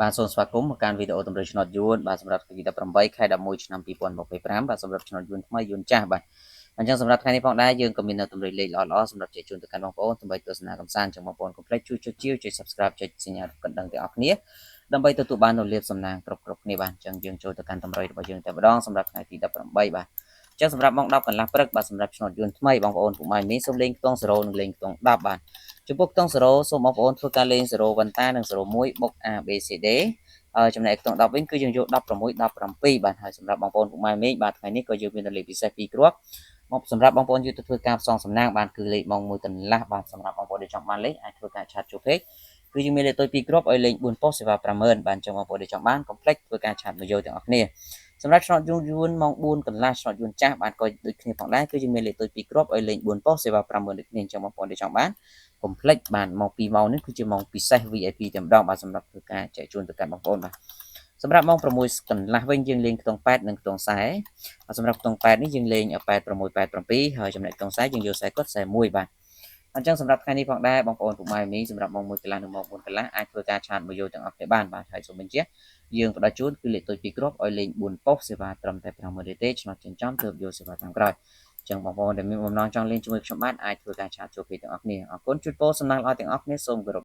បាទសូមស្វាគមន៍មកកាន់វីដេអូតម្រូវឆ្នោតយួនបាទសម្រាប់ថ្ងៃទី18ខែ11ឆ្នាំ2025បាទសម្រាប់ឆ្នោតយួនថ្មីយួនចាស់បាទអញ្ចឹងសម្រាប់ថ្ងៃនេះផងដែរយើងក៏មាននៅតម្រុយលេខល្អៗសម្រាប់ជែកជូនទៅកាន់បងប្អូនដើម្បីទស្សនាកម្សាន្តចឹងបងប្អូនកុំភ្លេចជួយចុចជាវចុច Subscribe ចុចសញ្ញាកណ្ដឹងទាំងអស់គ្នាដើម្បីទទួលបាននូវលាភសំណាងគ្រប់គ្នាបាទអញ្ចឹងយើងចូលទៅកាន់តម្រុយរបស់យើងតែម្ដងសម្រាប់ថ្ងៃទី18បាទចឹងសម្រាប់ម៉ោង10កន្លះព្រឹកបាទសម្រាប់ឆ្នោតយួនថ្មីបងប្អូនពុកម៉ែមីសូមលេងខ្ទង់0និងលេងខ្ទង់10បាទចំពោះខ្ទង់0សូមបងប្អូនធ្វើការលេង0វ៉ាន់តានិង01បុក A B C D ចំណែកខ្ទង់10វិញគឺយើងយក16 17បាទហើយសម្រាប់បងប្អូនពុកម៉ែមេឃបាទថ្ងៃនេះក៏យើងមានលេខពិសេស2គ្រាប់មកសម្រាប់បងប្អូនយកទៅធ្វើការផ្សងសំណាងបានគឺលេខម៉ោង1កន្លះបាទសម្រាប់បងប្អូនដែលចង់បានលេខអាចធ្វើការឆាតចូលពេកគឺយើងមានលេខទុយ2គ្រាប់ឲ្យលេខ4ប៉ុស្តិ៍សេវា50000បាទអញ្ចឹងបងប្អូនដែលចង់បានកុំភ្លេចធ្វើការឆាតមកយកទាំងអស់គ្នាសម្រាប់ឆ្នោតយួនម៉ោង4កន្លះឆ្នោតយួនចាស់បាទក៏ដូចគ្នាផងដែរគឺយើងមានលេខទុយ2គ្រាប់ឲ្យលេខ4ប៉ុស្តិ៍សេវា50000ដូចគ្នាអញ្ចឹងបងប្អូនដែលចង់បានកុំភ្លេចបាទមក2ម៉ោងនេះគឺជាម៉ោងពិសេស VIP តែម្ដងបាទសម្រាប់ធ្វើការចែកជូនទៅកាន់បងប្អូនបាទសម្រាប់ម៉ោង6កន្លះវិញយើងលេងខ្ទង់8និងខ្ទង់40សម្រាប់ខ្ទង់8នេះយើងលេង8687ហើយចំណែកខ្ទង់40យើងយក40គាត់41បាទអញ្ចឹងសម្រាប់ថ្ងៃនេះផងដែរបងប្អូនពុកម៉ែមីសម្រាប់ម៉ោង1កន្លះនិងម៉ោង4កន្លះអាចធ្វើការឆាតមកយកទាំងអស់គ្នាបានបាទហើយសូមបញ្ជាក់យើងផ្ដល់ជូនគឺលេខទុយ2គ្រាប់ឲ្យលេខ4ប៉ុស្តិ៍សេវាត្រឹមតែ50000ទេឆ្នោតចិញ្ចឹមទើបយកសេវាតាមក្រោយចឹងបងប្អូនដែលមានបំណងចង់លេងជាមួយខ្ញុំបាទអាចធ្វើការឆាតចូលពីទាំងអស់គ្នាអរគុណជួយពោសំណាងឲ្យទាំងអស់គ្នាសូមគោរព